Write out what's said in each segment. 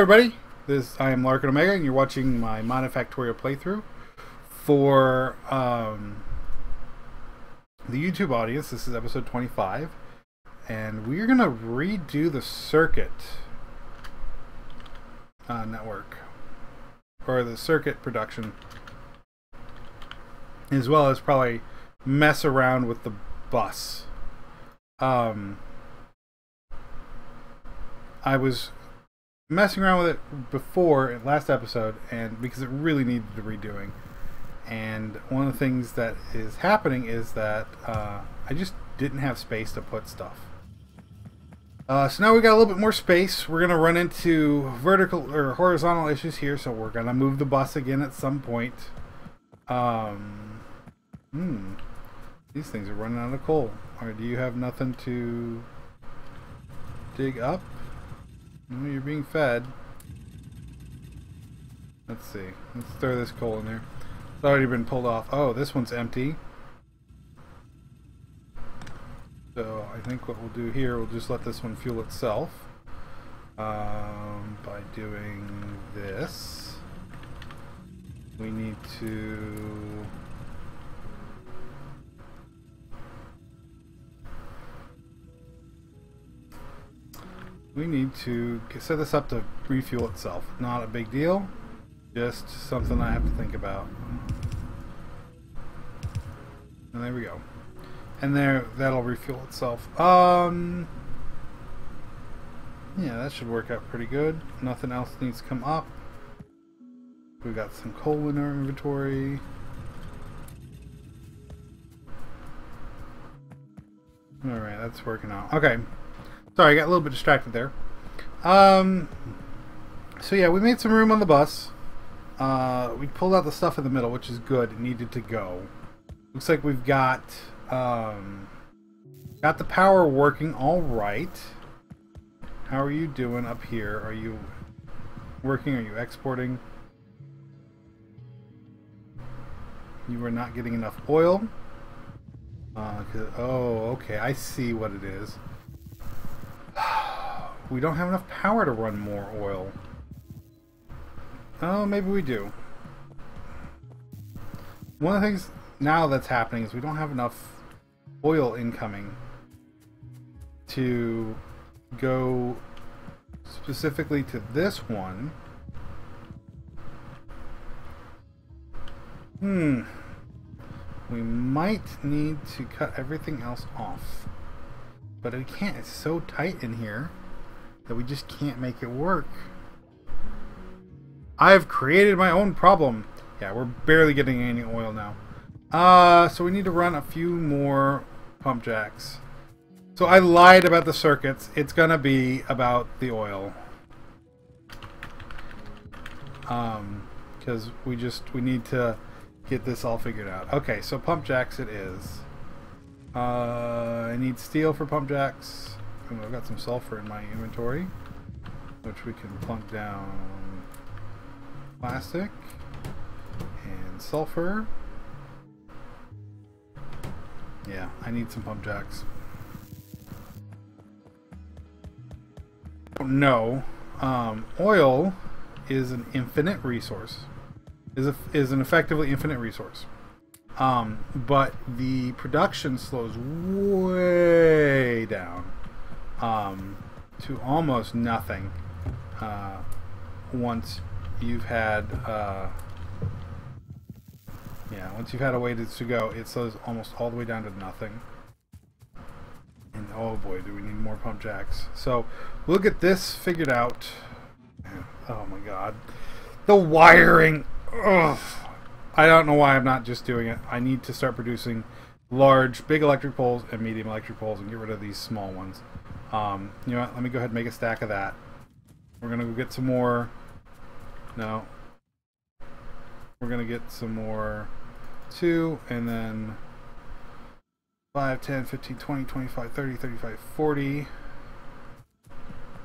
everybody, I am Larkin Omega, and you're watching my Modifactorio playthrough for the YouTube audience. This is episode 25, and we're going to redo the circuit network, or the circuit production, as well as probably mess around with the bus. I was messing around with it before last episode, and because it really needed redoing, and one of the things that is happening is that I just didn't have space to put stuff. So now we got a little bit more space. We're gonna run into vertical or horizontal issues here, so we're gonna move the bus again at some point. These things are running out of coal. Or do you have nothing to dig up? No, you're being fed. Let's see. Let's throw this coal in there. It's already been pulled off. Oh, this one's empty. So I think what we'll do here, we'll just let this one fuel itself by doing this. We need to set this up to refuel itself. Not a big deal, just something I have to think about. And there we go. And there, that'll refuel itself. Yeah, that should work out pretty good. Nothing else needs to come up. We got some coal in our inventory. Alright, that's working out. Okay. Sorry, I got a little bit distracted there. So yeah, we made some room on the bus. We pulled out the stuff in the middle, which is good. It needed to go. Looks like we've got the power working all right. How are you doing up here? Are you working? Are you exporting? You are not getting enough oil. Oh, okay. I see what it is. We don't have enough power to run more oil. Oh, maybe we do. One of the things now that's happening is we don't have enough oil incoming to go specifically to this one. We might need to cut everything else off. But we can't. It's so tight in here that we just can't make it work. I've created my own problem. Yeah, we're barely getting any oil now. So we need to run a few more pump jacks. So I lied about the circuits. It's gonna be about the oil. Because we need to get this all figured out. Okay, so pump jacks it is. I need steel for pump jacks. And I've got some sulfur in my inventory, which we can plunk down plastic and sulfur. Yeah, I need some pump jacks. No, oil is an infinite resource. Is an effectively infinite resource. But the production slows way down to almost nothing once you've had once you've had a way to go. It slows almost all the way down to nothing. And oh boy, do we need more pump jacks. So we'll get this figured out. Oh my god, the wiring. Ugh. I don't know why I'm not just doing it. I need to start producing big electric poles and medium electric poles and get rid of these small ones. You know what? Let me go ahead and make a stack of that. We're going to go get some more. No. We're going to get some more 2, and then 5, 10, 15, 20, 25, 30, 35, 40. We're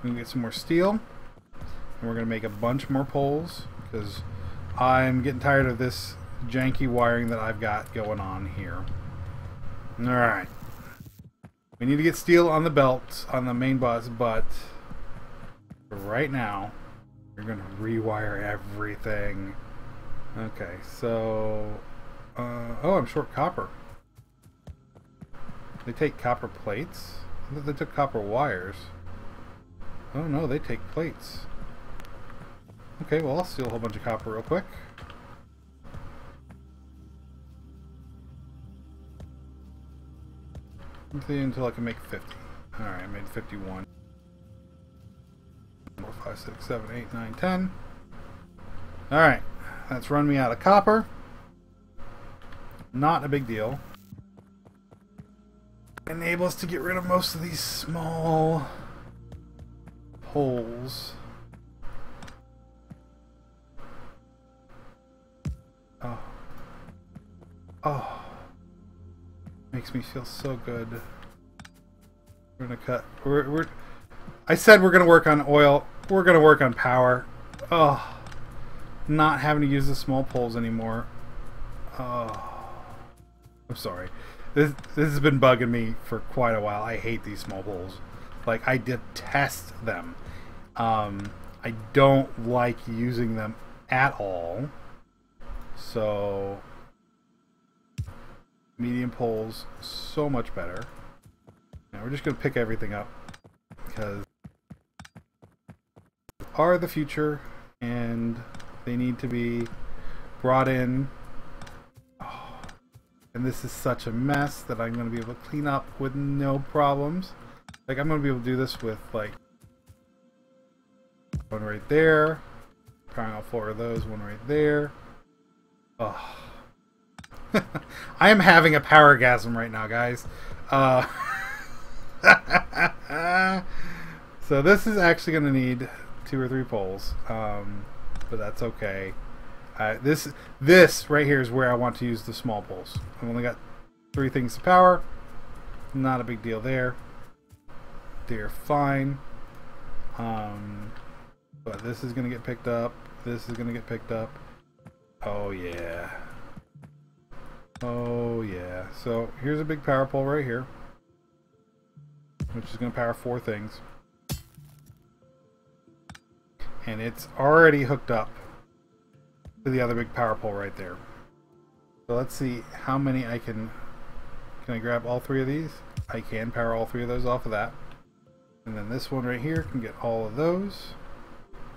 going to get some more steel. And we're going to make a bunch more poles because I'm getting tired of this janky wiring that I've got going on here. Alright. We need to get steel on the belt on the main bus, but for right now, We're gonna rewire everything. Okay, so oh, I'm short copper. They take copper plates? I thought they took copper wires. Oh no, they take plates. Okay, well I'll steal a whole bunch of copper real quick. Until I can make 50. Alright, I made 51. 4, 5, 6, 7, 8, 9, 10. Alright, that's run me out of copper. Not a big deal. Enable us to get rid of most of these small holes. Oh. Oh. Makes me feel so good. We're gonna cut. I said we're gonna work on oil. We're gonna work on power. Oh. Not having to use the small poles anymore. Oh. I'm sorry. This has been bugging me for quite a while. I hate these small poles. Like, I detest them. I don't like using them at all. So medium poles, so much better. Now we're just going to pick everything up because they are the future and they need to be brought in. Oh, and this is such a mess that I'm going to be able to clean up with no problems. Like, I'm going to be able to do this with, like, one right there, powering all 4 of those, one right there. Oh. I am having a powergasm right now, guys. So this is actually going to need 2 or 3 poles, but that's okay. This right here is where I want to use the small poles. I've only got 3 things to power. Not a big deal there. They're fine. But this is going to get picked up. This is going to get picked up. Oh yeah. Oh yeah. So here's a big power pole right here, which is going to power 4 things. And it's already hooked up to the other big power pole right there. So let's see how many I can I grab all 3 of these? I can power all 3 of those off of that. And then this one right here can get all of those.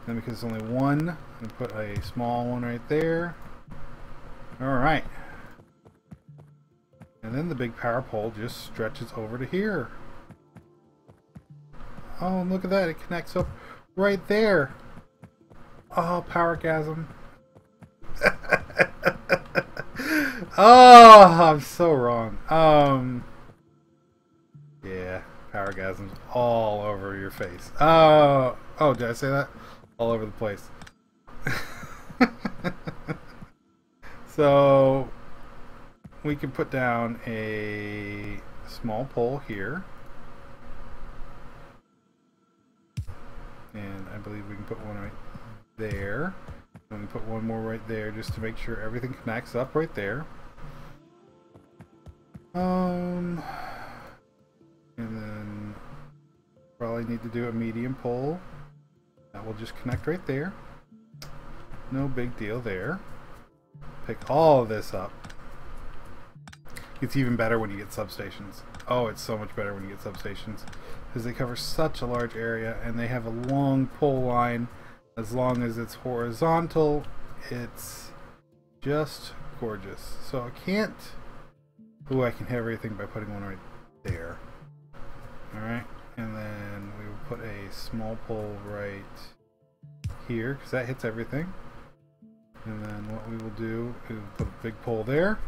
And because it's only one, I'm going to put a small one right there. Alright. And then the big power pole just stretches over to here. Oh, and look at that. It connects up right there. Oh, powergasm. Oh, I'm so wrong. Yeah, powergasm's all over your face. Oh, did I say that? All over the place. So we can put down a small pole here, and I believe we can put one right there, and we put one more right there just to make sure everything connects up right there. And then probably need to do a medium pole that will just connect right there. No big deal there. Pick all of this up. It's even better when you get substations. Oh, it's so much better when you get substations because they cover such a large area and they have a long pole line. As long as it's horizontal, it's just gorgeous. So I can't... Ooh, I can hit everything by putting one right there. Alright, and then we will put a small pole right here because that hits everything. And then what we will do is put a big pole there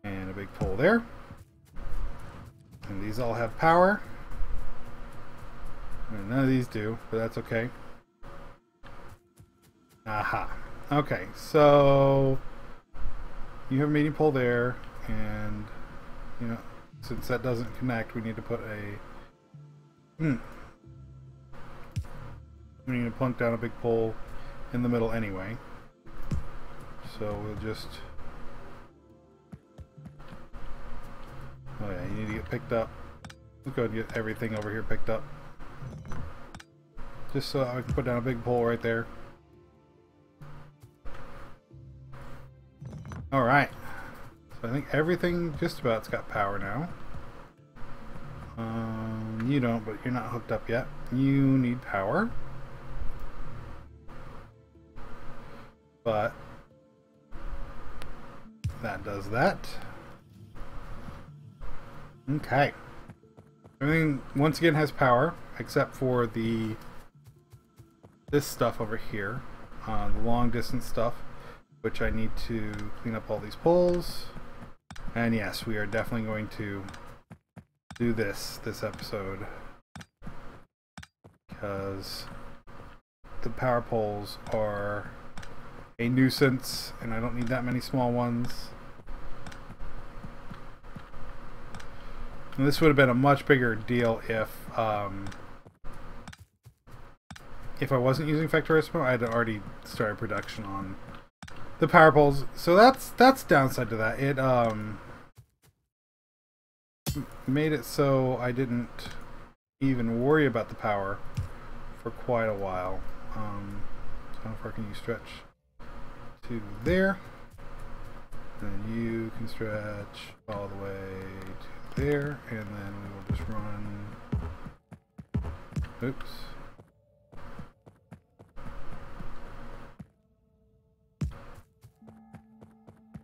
and a big pole there. And these all have power. And none of these do, but that's okay. Aha. Okay, so you have a medium pole there, and you know, since that doesn't connect, we need to put a we need to plunk down a big pole in the middle anyway. So we'll just... Oh yeah, you need to get picked up. Let's go and get everything over here picked up. just so I can put down a big pole right there. Alright. So I think everything just about's got power now. You don't, but you're not hooked up yet. You need power. But that does that. Okay. Everything once again has power, except for this stuff over here, the long distance stuff, which I need to clean up all these poles. And yes, we are definitely going to do this episode, because the power poles are a nuisance and I don't need that many small ones. And this would have been a much bigger deal if I wasn't using Factorismo. I had already started production on the power poles, so that's downside to that. It made it so I didn't even worry about the power for quite a while. So how far can you stretch to there? Then you can stretch all the way to there, and then we will just run. Oops.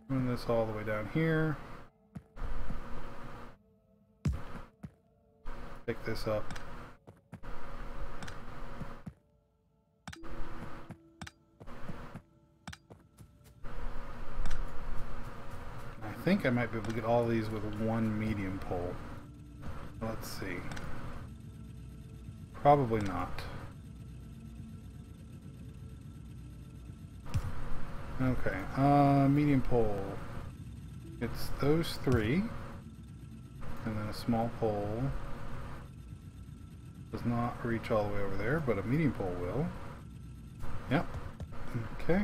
Run this all the way down here. Pick this up. I think I might be able to get all these with one medium pole. Let's see. Probably not. Okay, medium pole. It's those three. And then a small pole. Does not reach all the way over there, but a medium pole will. Yep. Okay.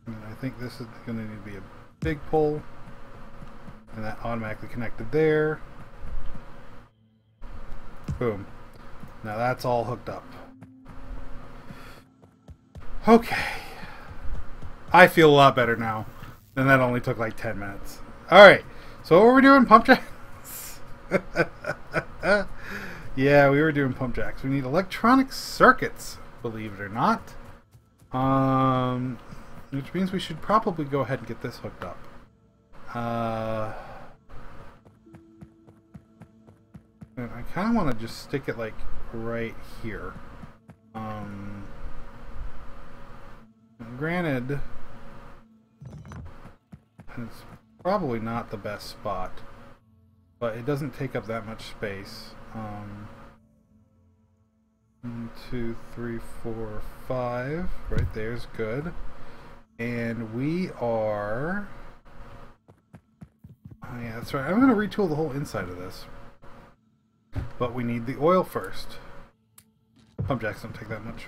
And I think this is going to need to be a big pole. And that automatically connected there. Boom. Now that's all hooked up. Okay. I feel a lot better now. And that only took like 10 minutes. Alright. So what were we doing? Pump jacks? Yeah, we were doing pump jacks. We need electronic circuits, believe it or not. Which means we should probably go ahead and get this hooked up. And I kind of want to just stick it like right here. Granted, it's probably not the best spot, but it doesn't take up that much space. 1, 2, 3, 4, 5. Right there's good. And we are... Oh yeah, that's right. I'm going to retool the whole inside of this. But we need the oil first. Pump jacks don't take that much.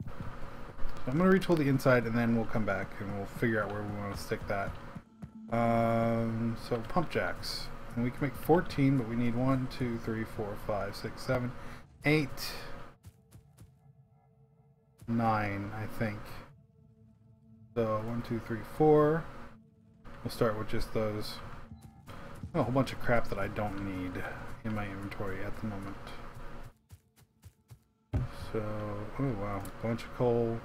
So I'm going to retool the inside and then we'll come back and we'll figure out where we want to stick that. So pump jacks. And we can make 14, but we need 1, 2, 3, 4, 5, 6, 7, 8, 9, I think. So 1, 2, 3, 4. We'll start with just those. A whole bunch of crap that I don't need in my inventory at the moment. So, oh wow, bunch of coal.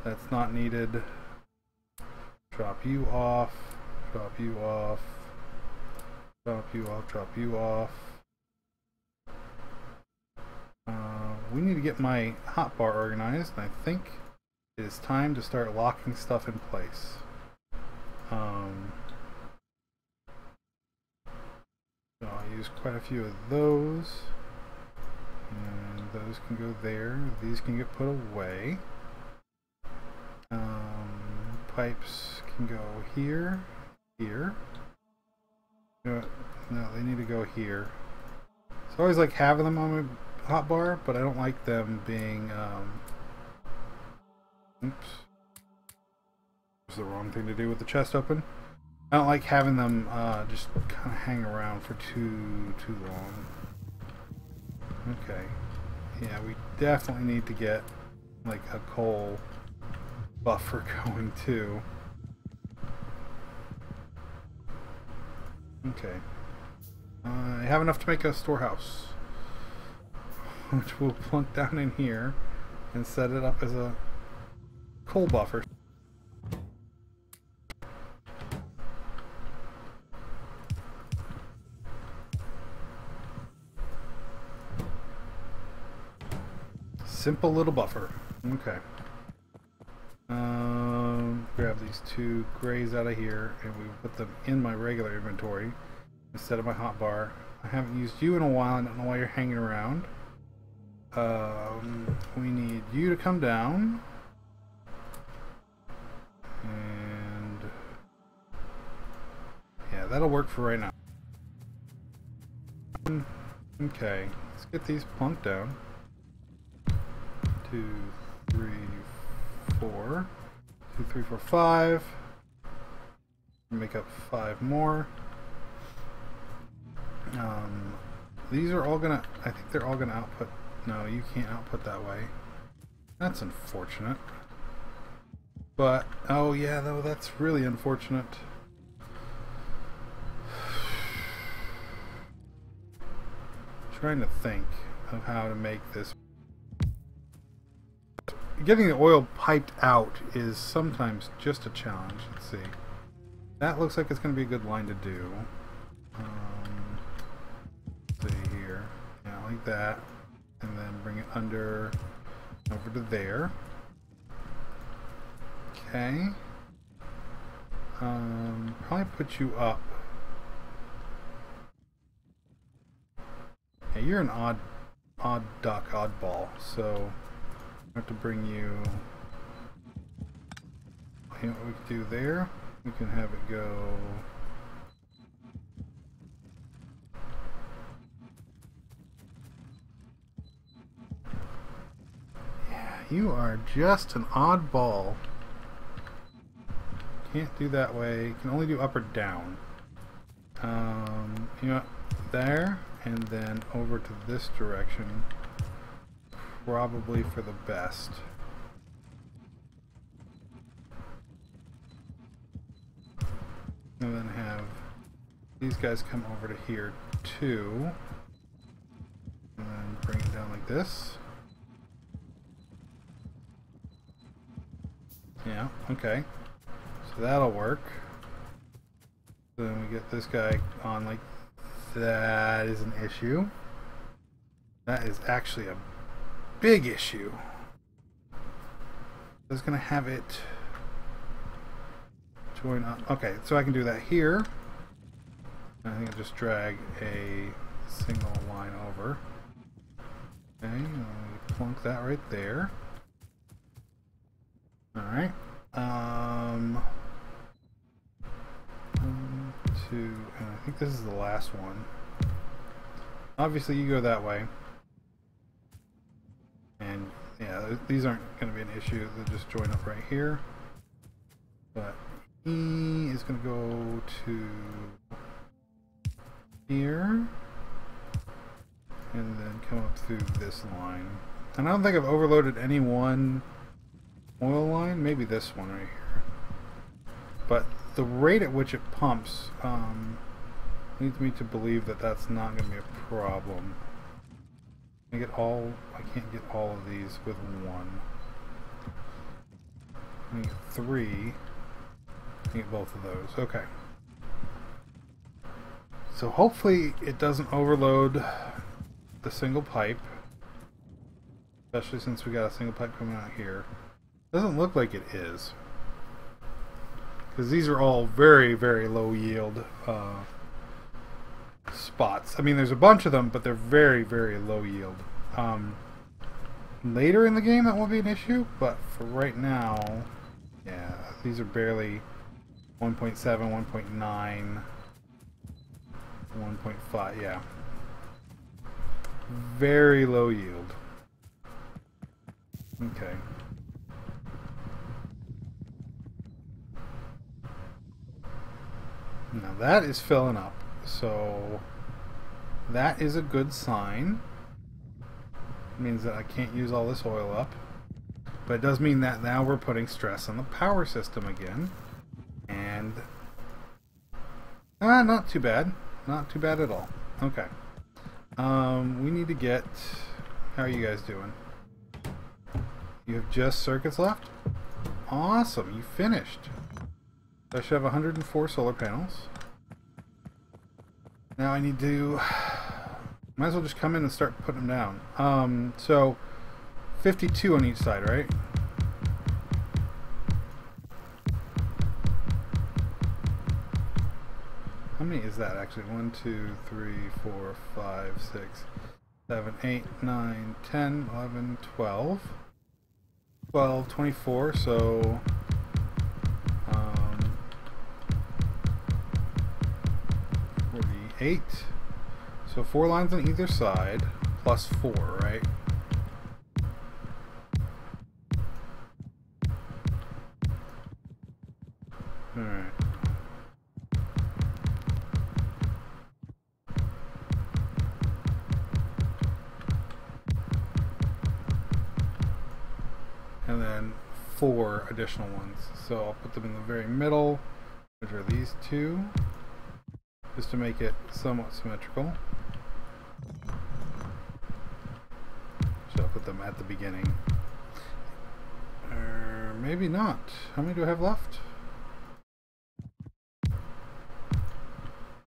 That's not needed. Drop you off. Drop you off. Drop you off. Drop you off. We need to get my hotbar organized, and I think it is time to start locking stuff in place. So I'll use quite a few of those. And those can go there. These can get put away. Pipes can go here. Here. No, they need to go here. It's always like having them on my hotbar, but I don't like them being, oops. It's the wrong thing to do with the chest open. I don't like having them just kind of hang around for too long. Okay. Yeah, we definitely need to get like a coal buffer going too. Okay. I have enough to make a storehouse, which we'll plunk down in here and set it up as a coal buffer. Simple little buffer. Okay. Grab these two grays out of here and we put them in my regular inventory instead of my hotbar. I haven't used you in a while. I don't know why you're hanging around. We need you to come down. And yeah, that'll work for right now. Okay, let's get these plunked down. 2, 3, 4. 2, 3, 4, 5. Make up 5 more. These are all gonna, I think they're all gonna output. No, you can't output that way. That's unfortunate. But, oh yeah, though, that's really unfortunate. Trying to think of how to make this. Getting the oil piped out is sometimes just a challenge. Let's see. That looks like it's going to be a good line to do. Let's see here. Yeah, like that. And then bring it under, over to there. Okay. Probably put you up. Yeah, you're an odd duck, oddball. So I have to bring you. You know what we can do there? We can have it go. Yeah, you are just an oddball. Can't do that way. Can only do up or down. You know, there, and then over to this direction. Probably for the best. And then have these guys come over to here too. And then bring it down like this. Yeah, okay. So that'll work. Then we get this guy on like that is an issue. That is actually a big issue. I was gonna have it join up. Okay, so I can do that here. I think I'll just drag a single line over. Okay, plunk that right there. Alright. 1, 2, and I think this is the last one. Obviously you go that way. And yeah, these aren't going to be an issue. They'll just join up right here. But he is going to go to here. And then come up through this line. And I don't think I've overloaded any one oil line. Maybe this one right here. But the rate at which it pumps leads me to believe that that's not going to be a problem. I can't get all of these with one. I need 3. I get both of those. Okay. So hopefully it doesn't overload the single pipe. Especially since we got a single pipe coming out here. Doesn't look like it is. Because these are all very, very low yield spots. I mean, there's a bunch of them, but they're very, very low yield. Later in the game, that won't be an issue, but for right now, yeah, these are barely 1.7, 1.9, 1.5, yeah. Very low yield. Okay. Now that is filling up, so that is a good sign. It means that I can't use all this oil up, but it does mean that now we're putting stress on the power system again, and not too bad, not too bad at all. Okay, we need to get. How are you guys doing? You have just circuits left? Awesome, you finished. I should have 104 solar panels. Now I need to... Might as well just come in and start putting them down. So 52 on each side, right? How many is that actually? 1, 2, 3, 4, 5, 6, 7, 8, 9, 10, 11, 12. 12, 24, so 48. So 4 lines on either side, plus 4, right? Alright. And then 4 additional ones. So I'll put them in the very middle, which are these 2, just to make it somewhat symmetrical. So I'll put them at the beginning. Or maybe not. How many do I have left?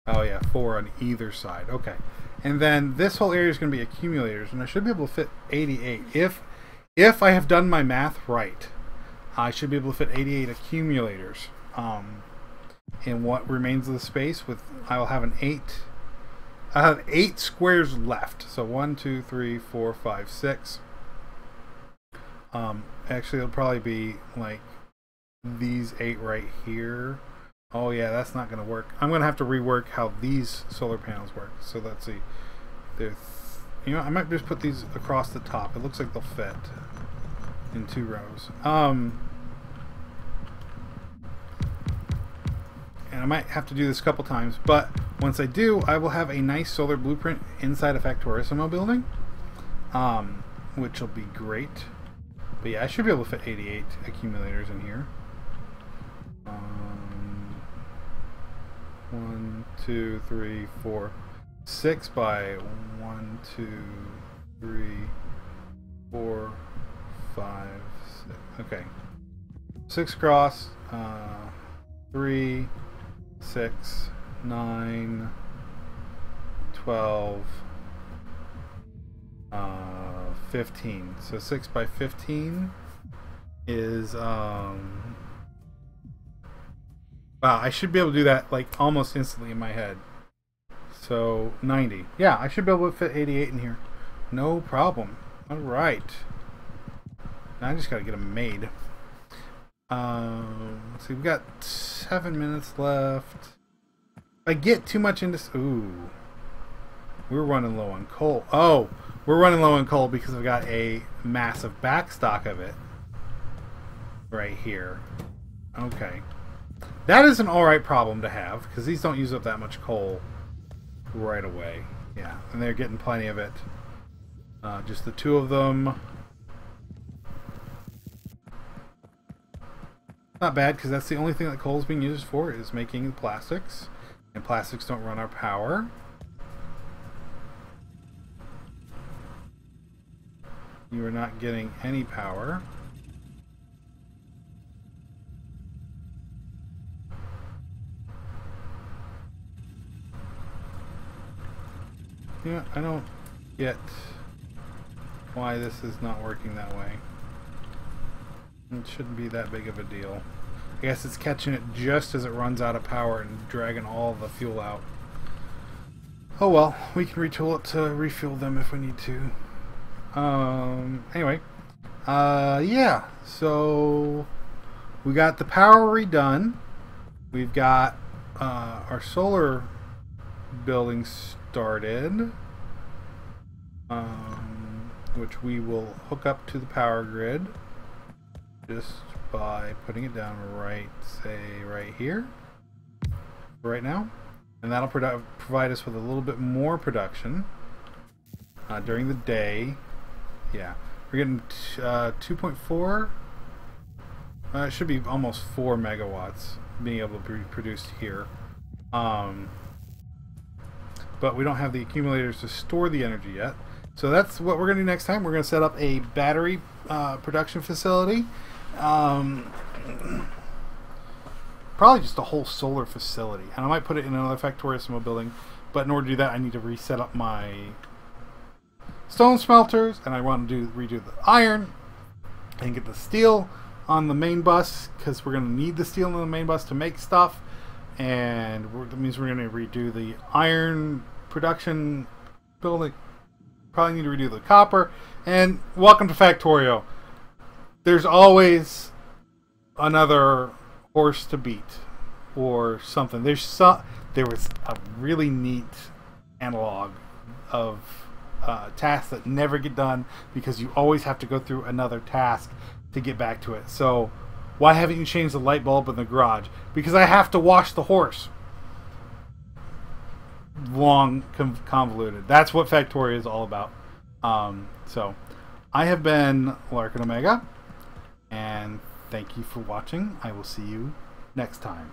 Oh yeah, 4 on either side. Okay. And then this whole area is going to be accumulators, and I should be able to fit 88. If I have done my math right, I should be able to fit 88 accumulators in what remains of the space. With I will have an 8. I have 8 squares left. So 1, 2, 3, 4, 5, 6. Actually, it'll probably be like these 8 right here. Oh yeah, that's not going to work. I'm going to have to rework how these solar panels work. So let's see. You know, I might just put these across the top. It looks like they'll fit in 2 rows. And I might have to do this a couple times, but once I do, I will have a nice solar blueprint inside a Factorissimo building, which will be great. But yeah, I should be able to fit 88 accumulators in here. 1, 2, 3, 4, 6 by 1, 2, 3, 4, 5, 6. Okay, 6 across. 3, 6, 9, 12, 15. So 6 by 15 is wow, I should be able to do that like almost instantly in my head. So 90. Yeah, I should be able to fit 88 in here. No problem. Alright. Now I just gotta get them made. Let's see, we've got 7 minutes left. If I get too much into... Ooh. We're running low on coal. Oh, we're running low on coal because I've got a massive backstock of it right here. Okay. That is an alright problem to have, because these don't use up that much coal right away. Yeah, and they're getting plenty of it. Just the 2 of them. Not bad, because that's the only thing that coal is being used for, is making plastics. And plastics don't run our power. You are not getting any power. Yeah, I don't get why this is not working that way. It shouldn't be that big of a deal. I guess it's catching it just as it runs out of power and dragging all the fuel out. Oh well, we can retool it to refuel them if we need to. Anyway. Yeah, so we got the power redone. We've got our solar building started, which we will hook up to the power grid just by putting it down right, say, right here right now, and that'll provide us with a little bit more production during the day. Yeah, we're getting 2.4. It should be almost 4 megawatts being able to be produced here. But we don't have the accumulators to store the energy yet. So that's what we're going to do next time. We're going to set up a battery production facility. Probably just a whole solar facility. And I might put it in another Factorio building. But in order to do that, I need to reset up my stone smelters. And I want to redo the iron. And get the steel on the main bus. Because we're going to need the steel on the main bus to make stuff. And that means we're going to redo the iron production building. Probably need to redo the copper. And welcome to Factorio. There's always another horse to beat or something. There was a really neat analog of tasks that never get done because you always have to go through another task to get back to it. So why haven't you changed the light bulb in the garage? Because I have to wash the horse. Long, convoluted. That's what Factorio is all about. So I have been Larkin Omega, and thank you for watching. I will see you next time.